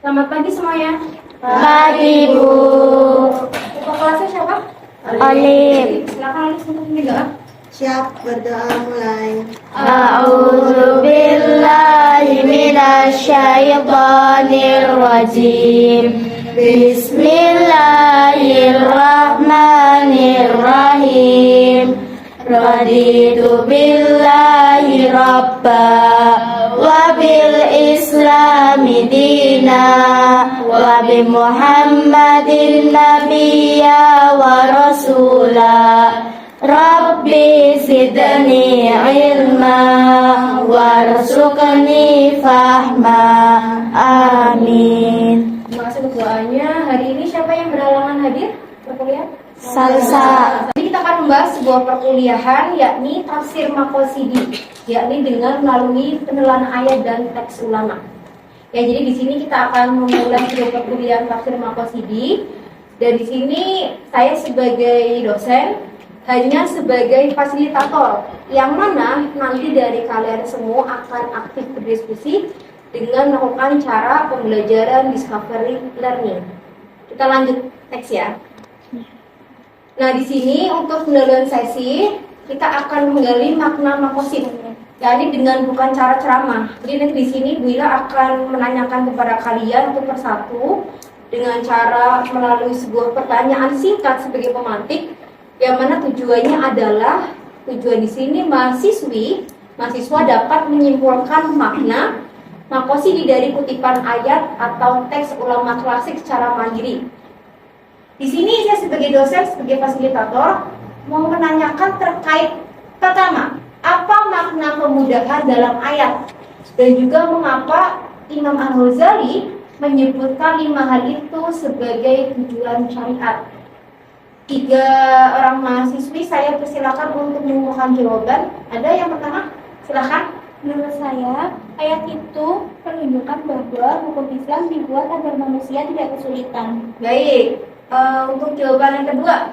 Selamat pagi semuanya. Pagi, Bu. Ketua kelasnya siapa? Olip. Silakan Olip untuk menjaga. Siap, berdoa mulai. A'udzu billahi minasyaitonir rajim. Bismillahirrahmanirrahim. Raditu billahi rabba wa bil islami dina wa bi Muhammadin nabiyya wa rasula. Rabbi zidni ilma warzuqni fahma. Amin. Terima kasih untuk doanya. Hari ini siapa yang berhalangan hadir perkuliahan? Salsa. Jadi kita akan membahas sebuah perkuliahan yakni tafsir maqasidi, yakni dengan melalui penelan ayat dan teks ulama. Ya, jadi di sini kita akan memulai sebuah perkuliahan tafsir maqasidi. Dan di sini saya sebagai dosen hanya sebagai fasilitator, yang mana nanti dari kalian semua akan aktif berdiskusi dengan melakukan cara pembelajaran discovery learning. Kita lanjut teks ya. Nah, di sini untuk pendahuluan sesi kita akan menggali makna maqasid, yakni dengan bukan cara ceramah. Jadi nanti di sini Bu Ila akan menanyakan kepada kalian satu persatu dengan cara melalui sebuah pertanyaan singkat sebagai pemantik, yang mana tujuannya adalah tujuan di sini mahasiswa dapat menyimpulkan makna maqasid dari kutipan ayat atau teks ulama klasik secara mandiri. Di sini saya sebagai dosen, sebagai fasilitator mau menanyakan terkait pertama, apa makna kemudahan dalam ayat, dan juga mengapa Imam Al-Ghazali menyebutkan 5 hal itu sebagai tujuan syariat. 3 orang mahasiswi saya persilakan untuk mengumpulkan jawaban. Ada yang pertama? Silakan. Menurut saya, ayat itu menunjukkan bahwa hukum Islam dibuat agar manusia tidak kesulitan. Baik. Untuk jawaban yang kedua,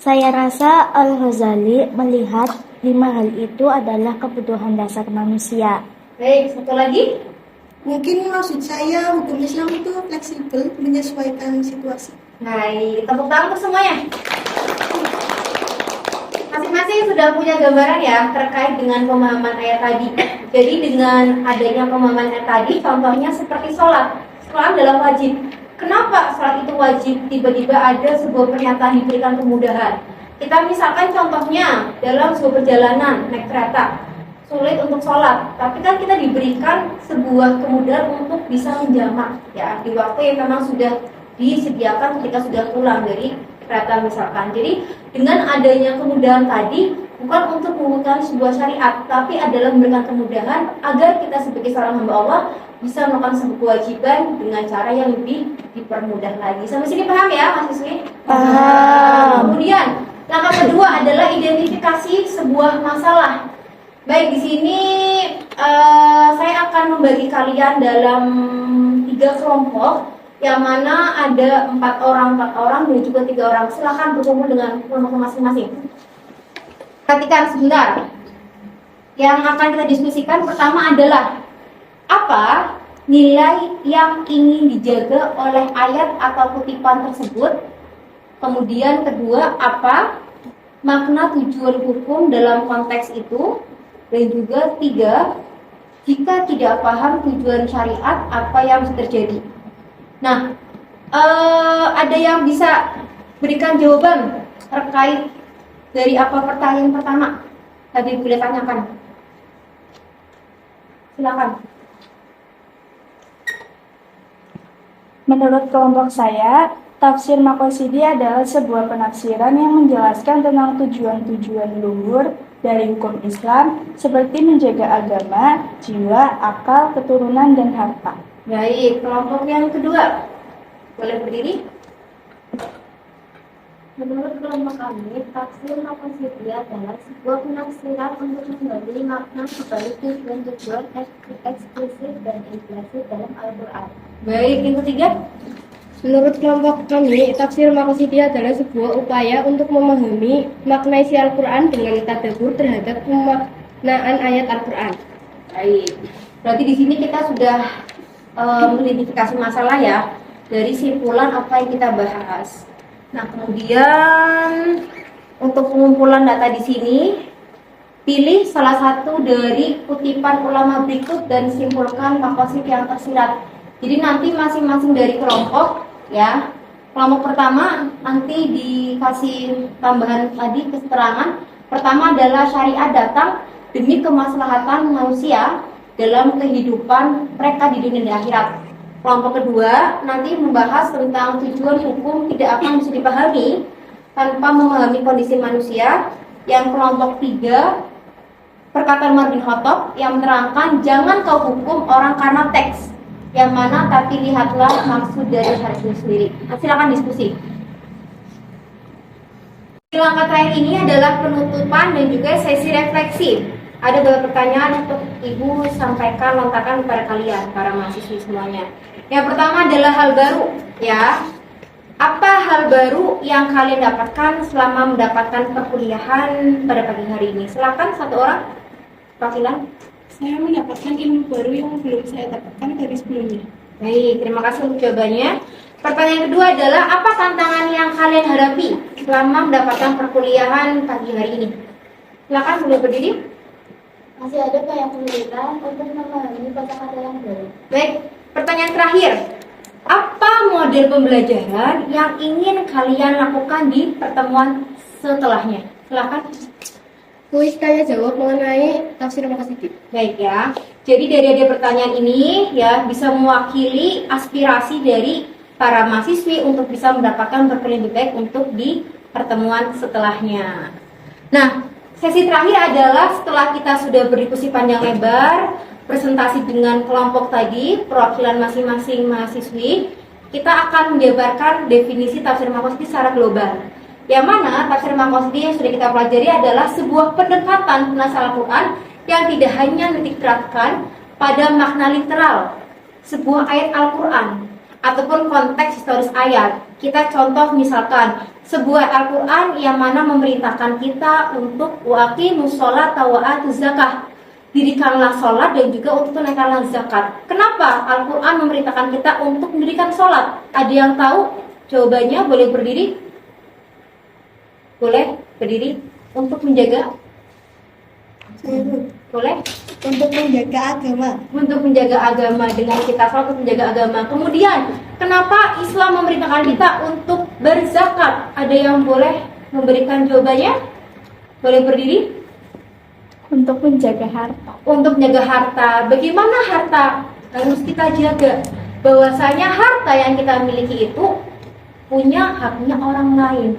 Saya rasa Al-Ghazali melihat 5 hal itu adalah kebutuhan dasar manusia. baik. Satu lagi. Mungkin maksud saya hukum Islam itu fleksibel menyesuaikan situasi. Baik, tepuk tangan untuk semuanya. Masing-masing sudah punya gambaran ya terkait dengan pemahaman ayat tadi. Jadi dengan adanya pemahaman ayat tadi, contohnya seperti sholat. Sholat adalah wajib. Kenapa sholat itu wajib? Tiba-tiba ada sebuah pernyataan diberikan kemudahan. Kita misalkan contohnya dalam sebuah perjalanan naik kereta, sulit untuk sholat, tapi kan kita diberikan sebuah kemudahan untuk bisa menjamak ya di waktu yang memang sudah disediakan ketika sudah pulang dari kereta misalkan. Jadi dengan adanya kemudahan tadi bukan untuk membutuhkan sebuah syariat, tapi adalah memberikan kemudahan agar kita sebagai seorang hamba Allah bisa melakukan sebuah kewajiban dengan cara yang lebih dipermudah lagi. Sampai sini paham ya mahasiswi? Paham. Kemudian langkah kedua adalah identifikasi sebuah masalah. Baik, di sini saya akan membagi kalian dalam 3 kelompok, yang mana ada 4 orang dan juga 3 orang. Silakan berkumpul dengan kelompok masing-masing. Perhatikan sebentar. Yang akan kita diskusikan pertama adalah apa nilai yang ingin dijaga oleh ayat atau kutipan tersebut. Kemudian kedua, apa makna tujuan hukum dalam konteks itu. Dan juga 3, jika tidak paham tujuan syariat, apa yang bisa terjadi. Nah, ada yang bisa berikan jawaban terkait dari apa pertanyaan pertama tadi boleh tanyakan. Silakan. Menurut kelompok saya, tafsir maqasidi adalah sebuah penafsiran yang menjelaskan tentang tujuan-tujuan luhur dari hukum Islam seperti menjaga agama, jiwa, akal, keturunan, dan harta. Baik, kelompok yang kedua boleh berdiri. Menurut kelompok kami, tafsir maqasidi adalah sebuah penafsiran untuk menggali makna sebalik tujuan-tujuan eksplisit dan implisit dalam Al-Quran. Baik, yang ketiga. Menurut kelompok kami, tafsir maqasidi adalah sebuah upaya untuk memahami makna isi Al-Quran dengan tadabbur terhadap pemaknaan ayat Al-Quran. Baik, berarti di sini kita sudah mengidentifikasi masalah ya dari simpulan apa yang kita bahas. Nah, kemudian untuk pengumpulan data di sini, pilih salah satu dari kutipan ulama berikut dan simpulkan maqasid yang tersirat. Jadi nanti masing-masing dari kelompok ya. Kelompok pertama nanti dikasih tambahan tadi keterangan. Pertama adalah syariat datang demi kemaslahatan manusia dalam kehidupan mereka di dunia dan akhirat. Kelompok kedua nanti membahas tentang tujuan hukum tidak akan bisa dipahami tanpa memahami kondisi manusia. Yang kelompok tiga, perkataan Umar bin Khattab yang menerangkan jangan kau hukum orang karena teks, yang mana tapi lihatlah maksud dari hadis itu sendiri. Nah, silakan diskusi. Di langkah terakhir ini adalah penutupan dan juga sesi refleksi. Ada beberapa pertanyaan untuk Ibu sampaikan, lontarkan kepada kalian, para mahasiswi semuanya. Yang pertama adalah hal baru, ya. Apa hal baru yang kalian dapatkan selama mendapatkan perkuliahan pada pagi hari ini? Silakan satu orang, wakilan. Saya mendapatkan ilmu baru yang belum saya dapatkan dari sebelumnya. Baik, terima kasih untuk jawabannya. Pertanyaan kedua adalah apa tantangan yang kalian hadapi selama mendapatkan perkuliahan pagi hari ini? Silakan boleh berdiri. Masih ada banyak kesulitan untuk memahami kata-kata yang baru. Baik, pertanyaan terakhir. Apa model pembelajaran yang ingin kalian lakukan di pertemuan setelahnya? Silakan. Kuis tanya jawab mengenai tafsir maqasid. Baik ya. Jadi dari pertanyaan ini ya bisa mewakili aspirasi dari para mahasiswi untuk bisa mendapatkan berkeliling lebih baik untuk di pertemuan setelahnya. Nah, sesi terakhir adalah setelah kita sudah berdiskusi panjang lebar, presentasi dengan kelompok tadi, perwakilan masing-masing mahasiswi, kita akan menjabarkan definisi tafsir maqasid secara global. Yang mana tafsir maqasid yang sudah kita pelajari adalah sebuah pendekatan penasaran Al-Quran yang tidak hanya menitikberatkan pada makna literal sebuah ayat Al-Quran ataupun konteks historis ayat. Kita contoh misalkan sebuah Al-Quran yang mana memerintahkan kita untuk waqimus sholata wa atuz zakah, dirikanlah sholat dan juga untuk tunaikanlah zakat. Kenapa Al-Quran memerintahkan kita untuk mendirikan sholat? Ada yang tahu jawabannya? Boleh berdiri? Boleh berdiri. Untuk menjaga? Boleh? Untuk menjaga agama. Untuk menjaga agama, dengan kita sholat untuk menjaga agama. Kemudian, kenapa Islam memerintahkan kita untuk berzakat? Ada yang boleh memberikan jawabannya? Boleh berdiri? Untuk menjaga harta. Untuk menjaga harta. Bagaimana harta harus kita jaga? Bahwasanya harta yang kita miliki itu punya haknya orang lain.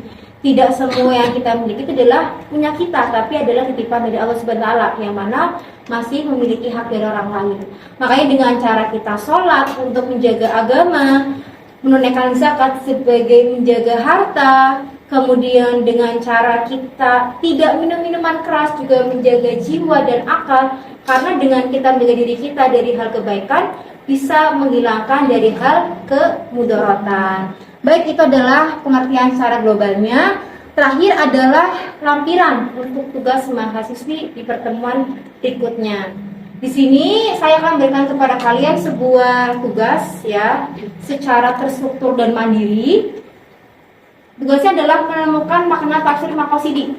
Tidak semua yang kita miliki itu adalah punya kita, tapi adalah titipan dari Allah Subhanahu wa Ta'ala, yang mana masih memiliki hak dari orang lain. Makanya dengan cara kita sholat untuk menjaga agama, menunaikan zakat sebagai menjaga harta, kemudian dengan cara kita tidak minum minuman keras juga menjaga jiwa dan akal, karena dengan kita menjaga diri kita dari hal kebaikan bisa menghilangkan dari hal kemudaratan. Baik, itu adalah pengertian secara globalnya. Terakhir adalah lampiran untuk tugas mahasiswi di pertemuan berikutnya. Di sini saya akan berikan kepada kalian sebuah tugas ya, secara terstruktur dan mandiri. Tugasnya adalah menemukan makna tafsir maqasid.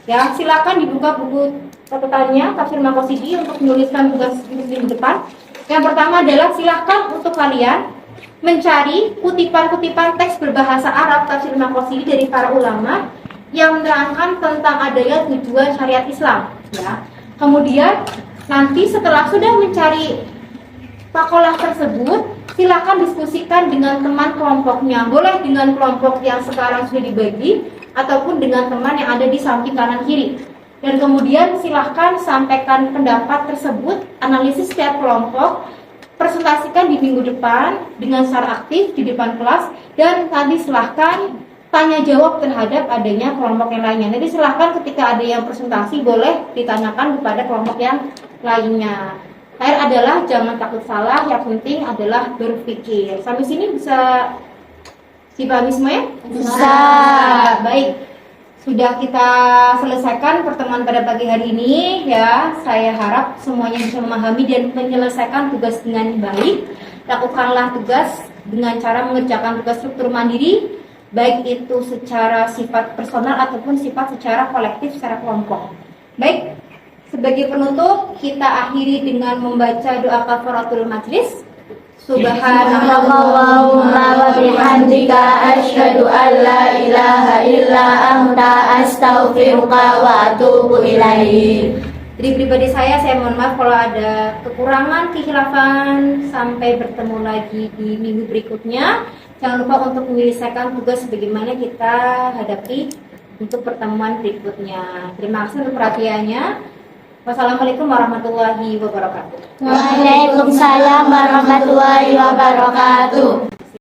Ya, silakan dibuka buku catatannya tafsir maqasid untuk menuliskan tugas di depan. Yang pertama adalah silakan untuk kalian mencari kutipan-kutipan teks berbahasa Arab tafsir maqasid dari para ulama yang menerangkan tentang adanya tujuan syariat Islam. Ya. Kemudian nanti setelah sudah mencari makalah tersebut, silakan diskusikan dengan teman kelompoknya. Boleh dengan kelompok yang sekarang sudah dibagi ataupun dengan teman yang ada di samping kanan kiri. Dan kemudian silahkan sampaikan pendapat tersebut, analisis setiap kelompok, presentasikan di minggu depan dengan secara aktif di depan kelas, dan nanti silahkan tanya jawab terhadap adanya kelompok yang lainnya. Nanti silahkan ketika ada yang presentasi boleh ditanyakan kepada kelompok yang lainnya. Terakhir adalah jangan takut salah, yang penting adalah berpikir. Sampai sini bisa dipahami semuanya? Bisa. Baik. sudah kita selesaikan pertemuan pada pagi hari ini ya. Saya harap semuanya bisa memahami dan menyelesaikan tugas dengan baik. Lakukanlah tugas dengan cara mengerjakan tugas struktur mandiri, baik itu secara sifat personal ataupun sifat secara kolektif, secara kelompok. Baik, sebagai penutup kita akhiri dengan membaca doa kafaratul majlis. Subhanallahumma wa bihamdika asyhadu an la ilaha illa anta astaghfiruka wa atubu ilaik. Dari pribadi saya mohon maaf kalau ada kekurangan, kehilafan. Sampai bertemu lagi di minggu berikutnya. Jangan lupa untuk menyelesaikan tugas bagaimana kita hadapi untuk pertemuan berikutnya. Terima kasih untuk perhatiannya. Wassalamualaikum warahmatullahi wabarakatuh. Waalaikumsalam warahmatullahi wabarakatuh.